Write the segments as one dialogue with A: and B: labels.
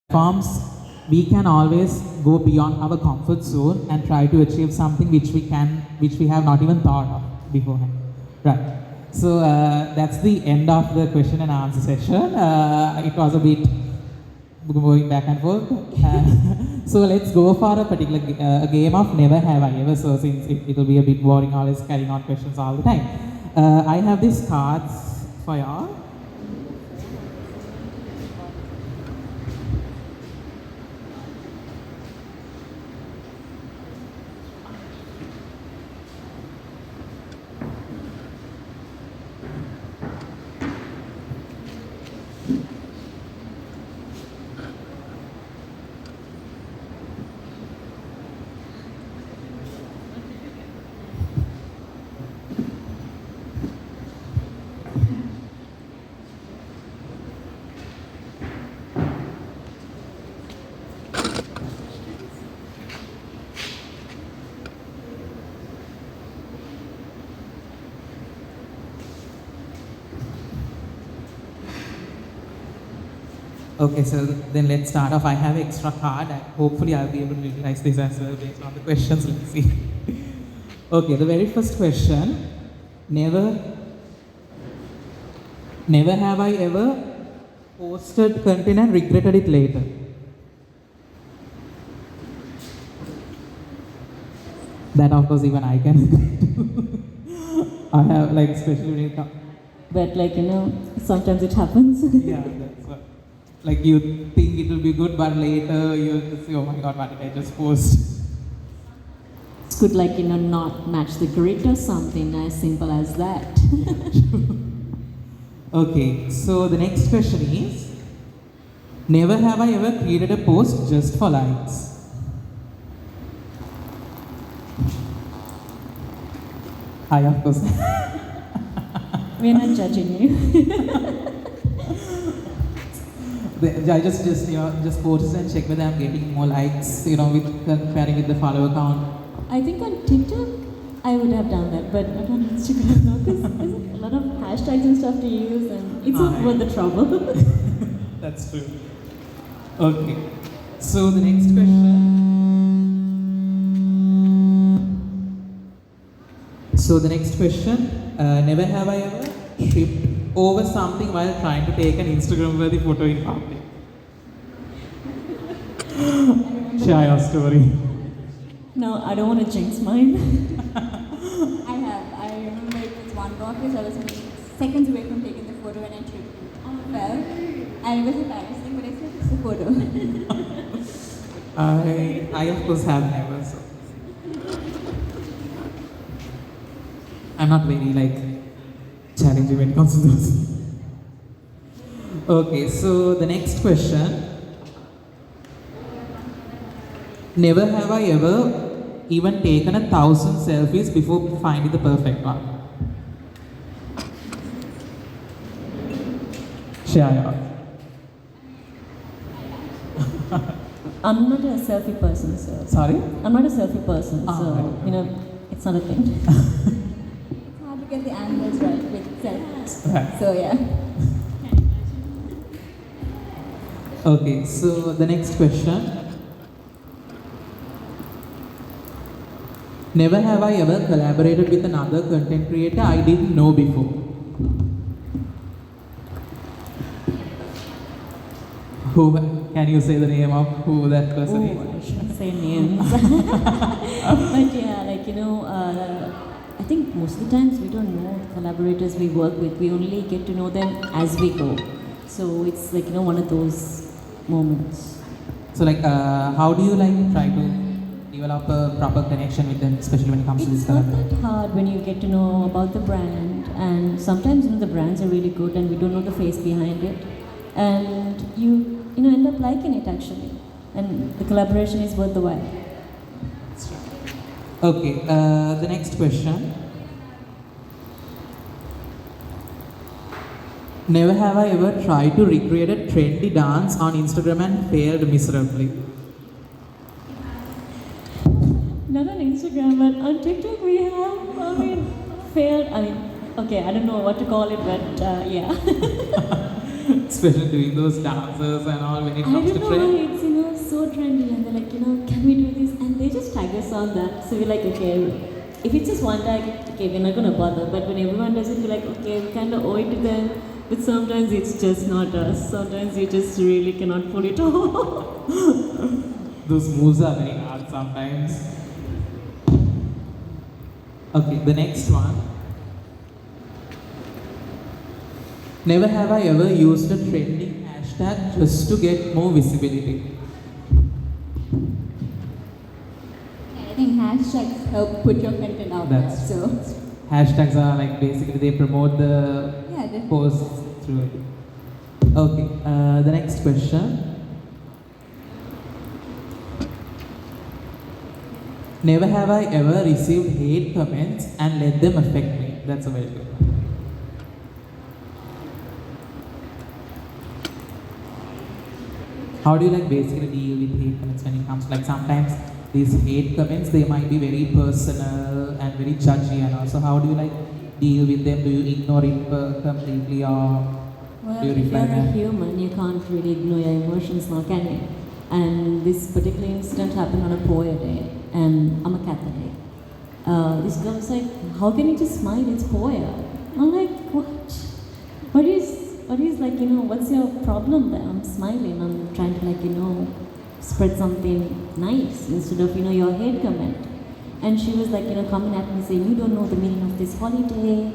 A: Platforms, we can always go beyond our comfort zone and try to achieve something which we have not even thought of beforehand. Right. So that's the end of the question and answer session. It was a bit going back and forth. So let's go for a particular a game of Never Have I Ever. So since it will be a bit boring, always carrying on questions all the time. I have these cards for y'all. Okay, so then let's start off. I have extra card and hopefully I'll be able to utilize this as well based on the questions. Let's see. Okay, the very first question. Never have I ever posted content and regretted it later. That of course even I can. I have like especially when it comes.
B: But sometimes it happens.
A: Yeah, that's what. Like you think it will be good, but later you just say, oh my god, what did I just post?
B: It could not match the grid or something as simple as that.
A: Okay, so the next question is, never have I ever created a post just for likes. I of course.
B: We're not judging you.
A: I just post and check whether I'm getting more likes, with comparing with the follower count.
B: I think on TikTok I would have done that, but not on Instagram no, because there's a lot of hashtags and stuff to use and it's not worth the trouble.
A: That's true. Okay. So the next question. Never have I ever tripped over something while trying to take an Instagram-worthy photo in public. Share your story.
B: No, I don't want to jinx mine.
C: I have. I remember it was one block which I was seconds away from taking the photo and I tripped. Well, and it was embarrassing, but I still took the photo.
A: I of course have never. So. I'm not very challenging when it comes to this. Okay, so the next question. Never have I ever even taken 1,000 selfies before finding the perfect one. Share.
B: I'm not a selfie person, so.
A: Sorry?
B: I'm not a selfie person, so,
A: right.
C: It's not a thing. It's hard to get the angles right with selfies.
A: Right.
C: So yeah.
A: Okay, so the next question. Never have I ever collaborated with another content creator I didn't know before. Who can you say the name of who that person is?
B: I shouldn't say names. But yeah, I think most of the times we don't know the collaborators we work with. We only get to know them as we go. So it's one of those moments.
A: So how do you try to develop a proper connection with them, especially when it comes to this
B: It's not
A: collaboration?
B: that hard when you get to know about the brand, and sometimes the brands are really good and we don't know the face behind it, and you end up liking it actually, and the collaboration is worth the while.
A: Okay, the next question. Never have I ever tried to recreate a trendy dance on Instagram and failed miserably.
B: Not on Instagram, but on TikTok we have, failed. Okay, I don't know what to call it, but yeah.
A: Especially doing those dances and all when it
B: I
A: comes
B: don't
A: to
B: know why
A: trend.
B: it's so trendy, and they're like, can we do this? And they just tag us on that. So we're like, okay, if it's just one tag, okay, we're not gonna bother. But when everyone does it, we're like, okay, we kind of owe it to them. But sometimes it's just not us. Sometimes you just really cannot pull it off.
A: Those moves are very hard sometimes. Okay, the next one. Never have I ever used a trending hashtag just to get more visibility.
C: I think hashtags help put your content out
A: That's
C: there. So
A: Hashtags are like basically they promote the
C: yeah, definitely.
A: posts through it. Okay, the next question. Never have I ever received hate comments and let them affect me. That's a very good one. How do you like basically deal with hate comments when it comes like sometimes these hate comments they might be very personal and very judgy and also how do you like deal with them? Do you ignore it completely or
B: Well,
A: do you
B: if
A: reply
B: you're a
A: back?
B: human, you can't really ignore your emotions now, can you? And this particular incident happened on a Poya day, and I'm a Catholic. This girl was like, how can you just smile? It's Poya. I'm like, what? What is like, what's your problem there? I'm smiling. I'm trying to like, spread something nice instead of, your hate comment. And she was like, coming at me saying, you don't know the meaning of this holiday.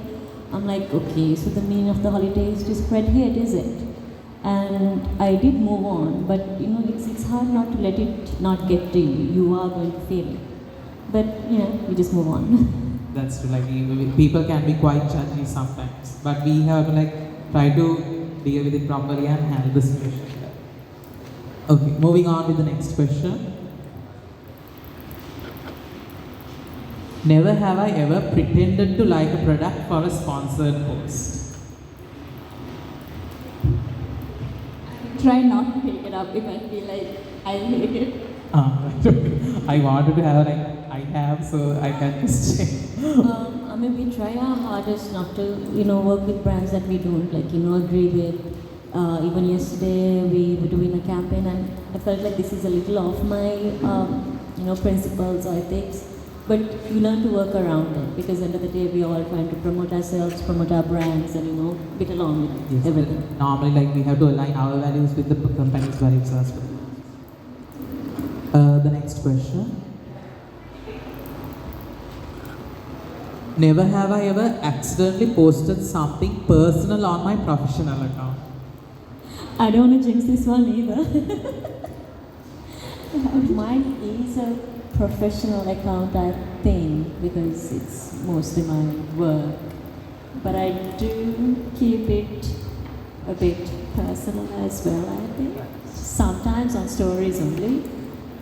B: I'm like, okay, so the meaning of the holiday is to spread hate, is it? And I did move on, but it's hard not to let it not get to you. You are going to feel it. But you just move on.
A: That's true. Like people can be quite judgy sometimes, but we have to like try to deal with it properly and handle the situation. Okay, moving on with the next question. Never have I ever pretended to like a product for a sponsored post.
C: Try not to pick it up if I feel like I hate it.
A: I wanted to have like I have, so I can just check.
B: I mean, we try our hardest not to, work with brands that we don't like, agree with. Even yesterday, we were doing a campaign, and I felt like this is a little off my, principles or ethics. But you learn to work around it because end of the day, we all trying to promote ourselves, promote our brands, and get along with
A: Yes,
B: everything.
A: normally like we have to align our values with the company's values as well. The next question. Never have I ever accidentally posted something personal on my professional account.
B: I don't want to jinx this one either. Mine is a professional account, I think, because it's mostly my work. But I do keep it a bit personal as well, I think. Sometimes on stories only,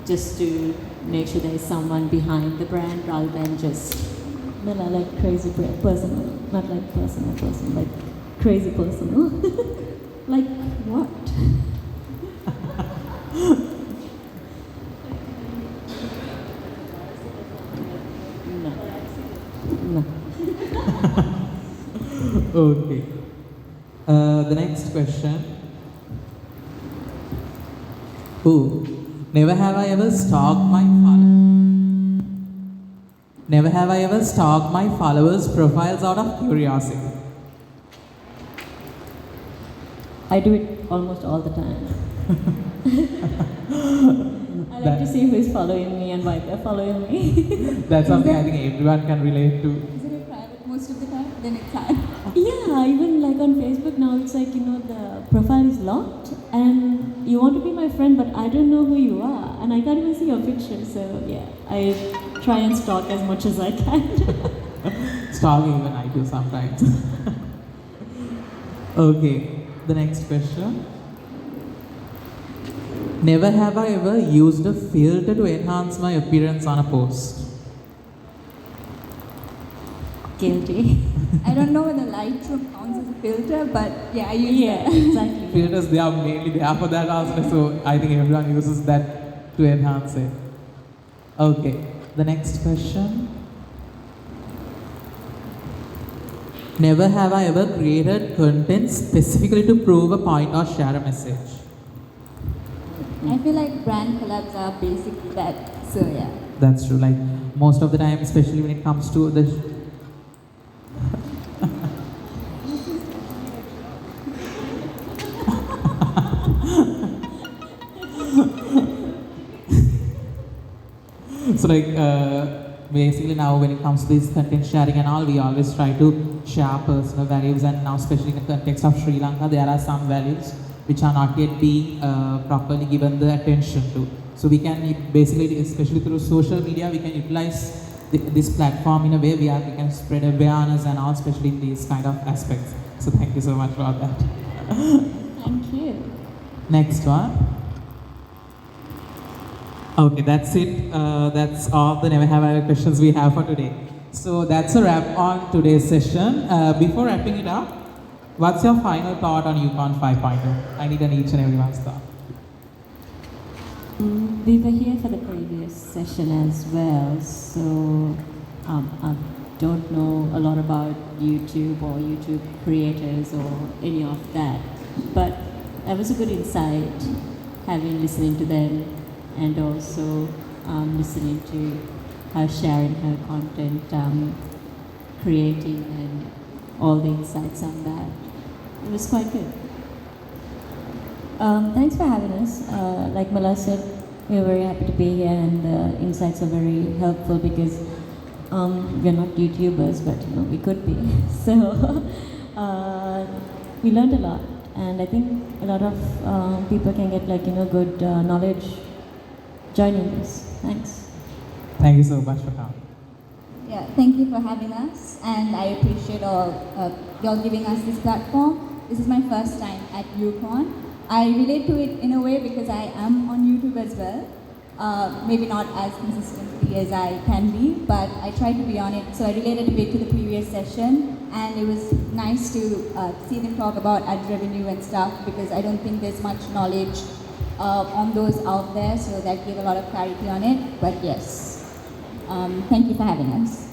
B: just to make sure there is someone behind the brand rather than just like crazy personal, not like personal, like crazy personal. Like what? No.
A: Okay. The next question. Ooh. Never have I ever stalked my Never have I ever stalked my followers' profiles out of curiosity.
B: I do it almost all the time. I like to see who is following me and why they're following me.
A: That's something I think everyone can relate to.
C: Is it a private most of the time? Then it's hard.
B: Yeah, even like on Facebook now, it's like, the profile is locked and you want to be my friend, but I don't know who you are and I can't even see your picture. So, yeah, I try and stalk as much as I can.
A: Stalking even I do sometimes. Okay, the next question. Never have I ever used a filter to enhance my appearance on a post.
B: Guilty.
C: I don't know whether Lightroom counts as a filter, but yeah, I use
B: Yeah,
C: that.
B: exactly.
A: Filters, they are mainly there for that also, so I think everyone uses that to enhance it. Okay, the next question. Never have I ever created content specifically to prove a point or share a message.
C: I feel like brand collabs are basically that. So yeah.
A: That's true. Like most of the time, especially when it comes to the. So like basically now when it comes to this content sharing and all, we always try to share personal values, and now especially in the context of Sri Lanka, there are some values which are not yet being properly given the attention to. So we can basically, especially through social media, we can utilize this platform in a way where we can spread awareness and all, especially in these kind of aspects. So thank you so much for that.
B: Thank you.
A: Next one. Okay, that's it. That's all the Never Have I Ever questions we have for today. So that's a wrap on today's session. Before wrapping it up, what's your final thought on UConn 5.0? I need an each and everyone's thought.
B: We were here for the previous session as well, so I don't know a lot about YouTube or YouTube creators or any of that, but that was a good insight, listening to them, and also listening to her sharing her content, creating, and all the insights on that. It was quite good. Thanks for having us. Like Mala said, we are very happy to be here, and the insights are very helpful because we're not YouTubers, but we could be. So we learned a lot, and I think a lot of people can get good knowledge joining this. Thanks.
A: Thank you so much for coming.
C: Yeah, thank you for having us, and I appreciate all y'all giving us this platform. This is my first time at UConn. I relate to it in a way because I am on YouTube as well. Maybe not as consistently as I can be, but I try to be on it. So I related a bit to the previous session, and it was nice to see them talk about ad revenue and stuff because I don't think there's much knowledge on those out there, so that gave a lot of clarity on it. But yes, thank you for having us.